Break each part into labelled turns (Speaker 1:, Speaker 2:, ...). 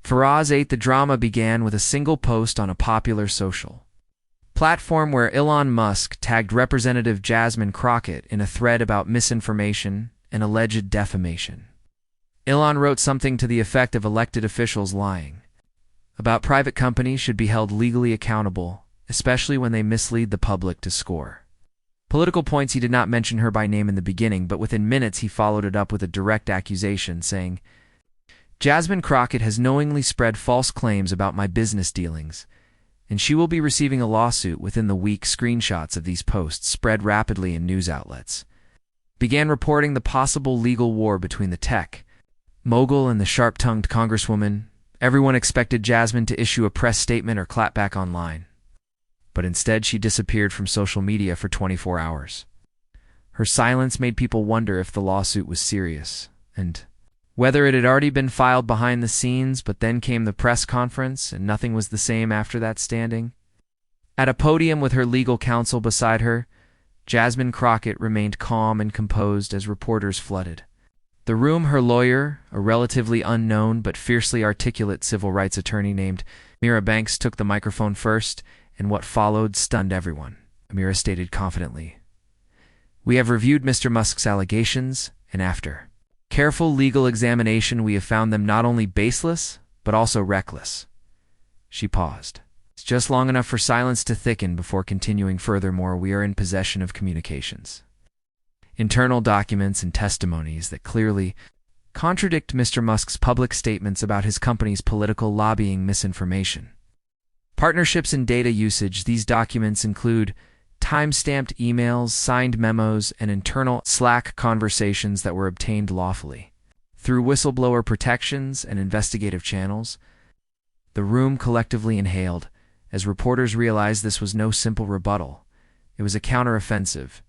Speaker 1: Faraz 8. The drama began with a single post on a popular social platform where Elon Musk tagged Representative Jasmine Crockett in a thread about misinformation and alleged defamation. Elon wrote something to the effect of elected officials lying about private companies should be held legally accountable, especially when they mislead the public to score political points. He did not mention her by name in the beginning, but within minutes he followed it up with a direct accusation, saying, "Jasmine Crockett has knowingly spread false claims about my business dealings, and she will be receiving a lawsuit within the week." Screenshots of these posts spread rapidly in news outlets, began reporting the possible legal war between the tech mogul and the sharp-tongued Congresswoman. Everyone expected Jasmine to issue a press statement or clap back online, but instead she disappeared from social media for 24 hours. Her silence made people wonder if the lawsuit was serious, and whether it had already been filed behind the scenes. But then came the press conference, and nothing was the same after that. Standing at a podium with her legal counsel beside her, Jasmine Crockett remained calm and composed as reporters flooded the room. Her lawyer, a relatively unknown but fiercely articulate civil rights attorney named Amira Banks, took the microphone first, and what followed stunned everyone. Amira stated confidently, "We have reviewed Mr. Musk's allegations, and after careful legal examination we have found them not only baseless, but also reckless." She paused. It's just long enough for silence to thicken before continuing. "Furthermore, we are in possession of communications, internal documents, and testimonies that clearly contradict Mr. Musk's public statements about his company's political lobbying, misinformation, partnerships, and data usage. These documents include time-stamped emails, signed memos, and internal Slack conversations that were obtained lawfully through whistleblower protections and investigative channels." The room collectively inhaled as reporters realized this was no simple rebuttal. It was a counteroffensive.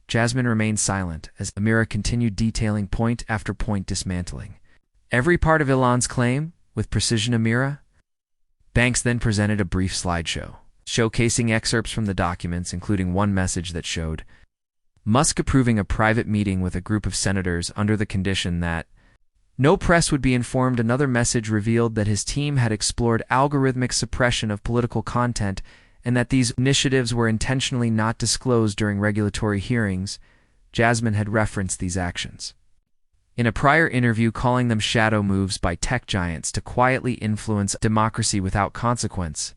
Speaker 1: Jasmine remained silent as Amira continued detailing point after point, dismantling every part of Elon's claim with precision. Amira Banks then presented a brief slideshow showcasing excerpts from the documents, including one message that showed Musk approving a private meeting with a group of senators under the condition that no press would be informed. Another message revealed that his team had explored algorithmic suppression of political content and that these initiatives were intentionally not disclosed during regulatory hearings. Jasmine had referenced these actions in a prior interview, calling them shadow moves by tech giants to quietly influence democracy without consequence.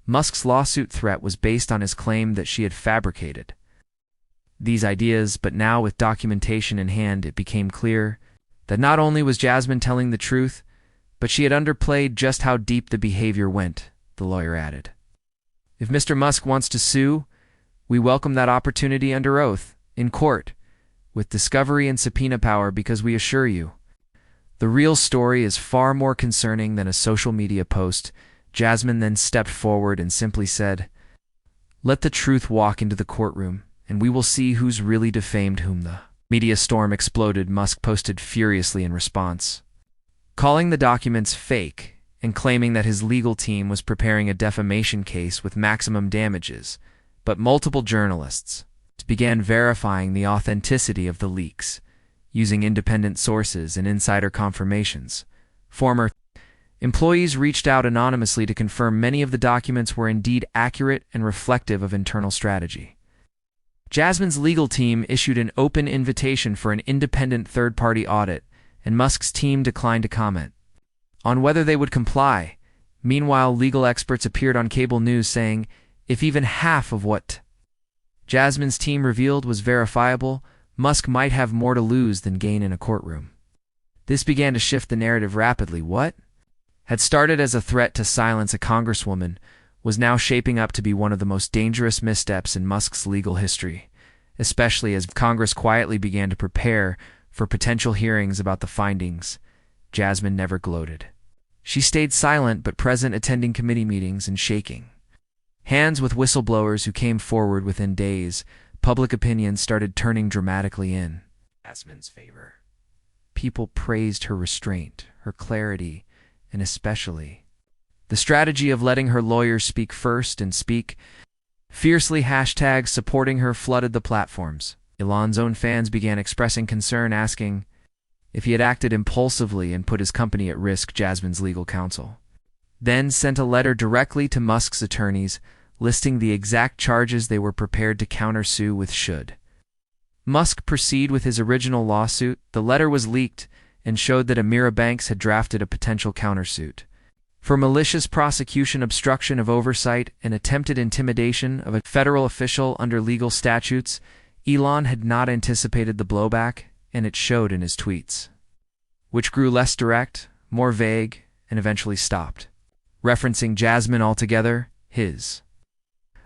Speaker 1: Musk's lawsuit threat was based on his claim that she had fabricated these ideas, but now with documentation in hand, it became clear that not only was Jasmine telling the truth, but she had underplayed just how deep the behavior went. The lawyer added, "If Mr. Musk wants to sue, we welcome that opportunity under oath, in court, with discovery and subpoena power, because we assure you, the real story is far more concerning than a social media post." Jasmine then stepped forward and simply said, "Let the truth walk into the courtroom, and we will see who's really defamed whom." The media storm exploded. Musk posted furiously in response, calling the documents fake and claiming that his legal team was preparing a defamation case with maximum damages. But multiple journalists began verifying the authenticity of the leaks, using independent sources and insider confirmations. Former employees reached out anonymously to confirm many of the documents were indeed accurate and reflective of internal strategy. Jasmine's legal team issued an open invitation for an independent third-party audit, and Musk's team declined to comment on whether they would comply. Meanwhile, legal experts appeared on cable news saying if even half of what Jasmine's team revealed was verifiable, Musk might have more to lose than gain in a courtroom. This began to shift the narrative rapidly. What had started as a threat to silence a congresswoman was now shaping up to be one of the most dangerous missteps in Musk's legal history, especially as Congress quietly began to prepare for potential hearings about the findings. Jasmine never gloated. She stayed silent but present, attending committee meetings and shaking hands with whistleblowers who came forward within days. Public opinion started turning dramatically in Jasmine's favor. People praised her restraint, her clarity, and especially the strategy of letting her lawyers speak first and speak fiercely. Hashtags supporting her flooded the platforms. Elon's own fans began expressing concern, asking, if he had acted impulsively and put his company at risk, Jasmine's legal counsel then sent a letter directly to Musk's attorneys listing the exact charges they were prepared to countersue with should Musk proceed with his original lawsuit. The letter was leaked and showed that Ameera Banks had drafted a potential countersuit for malicious prosecution, obstruction of oversight, and attempted intimidation of a federal official under legal statutes. Elon had not anticipated the blowback, and it showed in his tweets, which grew less direct, more vague, and eventually stopped referencing Jasmine altogether. His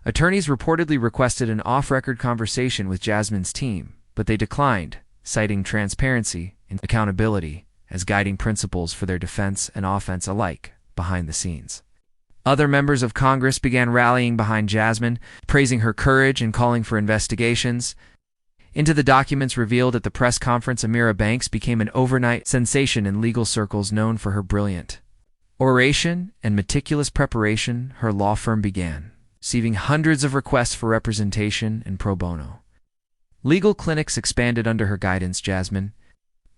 Speaker 1: attorneys reportedly requested an off-record conversation with Jasmine's team, but they declined, citing transparency and accountability as guiding principles for their defense and offense alike behind the scenes. Other members of Congress began rallying behind Jasmine, praising her courage and calling for investigations into the documents revealed at the press conference. Ameera Banks became an overnight sensation in legal circles, known for her brilliant oration and meticulous preparation. Her law firm began receiving hundreds of requests for representation and pro bono legal clinics expanded under her guidance. Jasmine,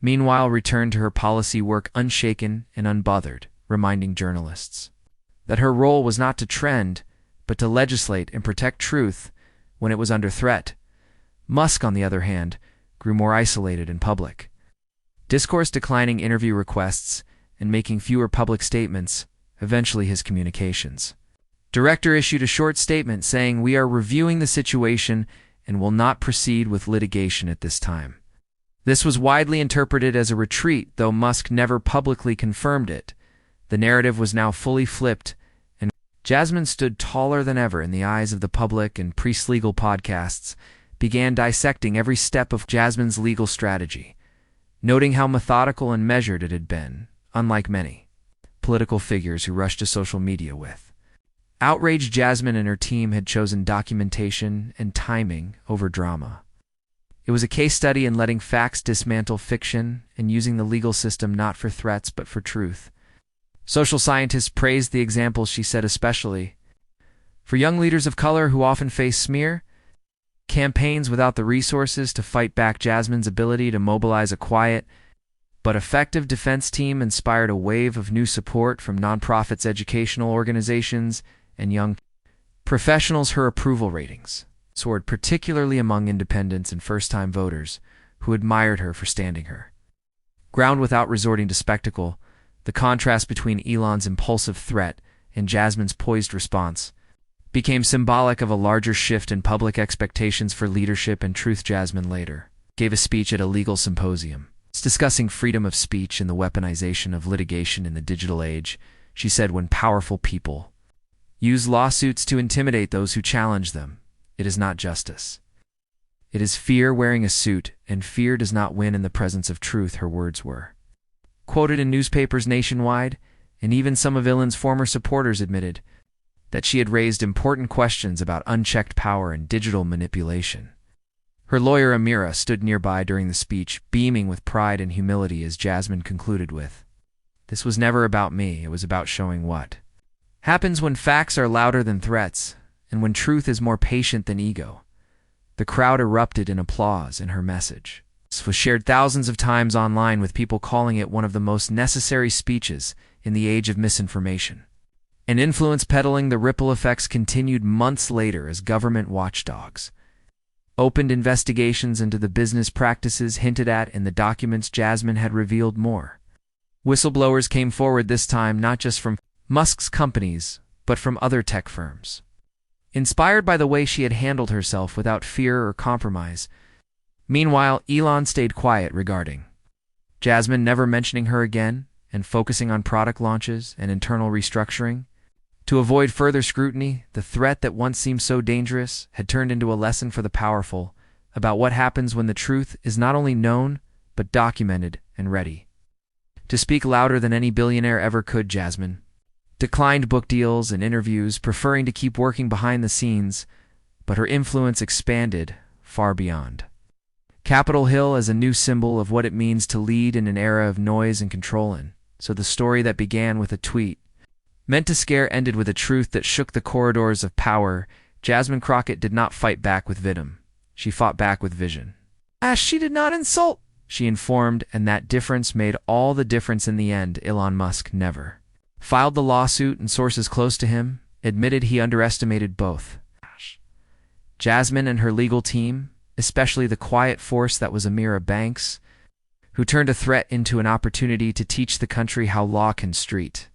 Speaker 1: meanwhile, returned to her policy work unshaken and unbothered, reminding journalists that her role was not to trend, but to legislate and protect truth when it was under threat. Musk, on the other hand, grew more isolated in public discourse, declining interview requests and making fewer public statements. Eventually, his communications director issued a short statement saying, "We are reviewing the situation and will not proceed with litigation at this time." This was widely interpreted as a retreat, though Musk never publicly confirmed it. The narrative was now fully flipped, and Jasmine stood taller than ever in the eyes of the public, and Priest Legal podcasts began dissecting every step of Jasmine's legal strategy, noting how methodical and measured it had been, unlike many political figures who rushed to social media with outrage. Jasmine and her team had chosen documentation and timing over drama. It was a case study in letting facts dismantle fiction and using the legal system not for threats but for truth. Social scientists praised the example she set, especially for young leaders of color who often face smear campaigns without the resources to fight back. Jasmine's ability to mobilize a quiet but effective defense team inspired a wave of new support from nonprofits, educational organizations, and young professionals. Her approval ratings soared, particularly among independents and first-time voters who admired her for standing her ground without resorting to spectacle. The contrast between Elon's impulsive threat and Jasmine's poised response became symbolic of a larger shift in public expectations for leadership and truth. Jasmine later gave a speech at a legal symposium discussing freedom of speech and the weaponization of litigation in the digital age. She said, "When powerful people use lawsuits to intimidate those who challenge them, it is not justice. It is fear wearing a suit, and fear does not win in the presence of truth." Her words were quoted in newspapers nationwide, and even some of Elon's former supporters admitted that she had raised important questions about unchecked power and digital manipulation. Her lawyer Ameera stood nearby during the speech, beaming with pride and humility as Jasmine concluded with, "This was never about me, it was about showing what happens when facts are louder than threats, and when truth is more patient than ego." The crowd erupted in applause, and her message was shared thousands of times online, with people calling it one of the most necessary speeches in the age of misinformation and influence peddling. The ripple effects continued months later as government watchdogs opened investigations into the business practices hinted at in the documents Jasmine had revealed. More whistleblowers came forward, this time not just from Musk's companies, but from other tech firms, inspired by the way she had handled herself without fear or compromise. Meanwhile, Elon stayed quiet regarding Jasmine, never mentioning her again and focusing on product launches and internal restructuring. To avoid further scrutiny, the threat that once seemed so dangerous had turned into a lesson for the powerful about what happens when the truth is not only known, but documented and ready to speak louder than any billionaire ever could. Jasmine declined book deals and interviews, preferring to keep working behind the scenes, but her influence expanded far beyond Capitol Hill as a new symbol of what it means to lead in an era of noise and control. And so the story that began with a tweet meant to scare ended with a truth that shook the corridors of power. Jasmine Crockett did not fight back with venom. She fought back with vision. As she did not insult she informed, and that difference made all the difference in the end. Elon Musk never filed the lawsuit, and sources close to him admitted he underestimated both Jasmine and her legal team, especially the quiet force that was Amira Banks, who turned a threat into an opportunity to teach the country how law can street.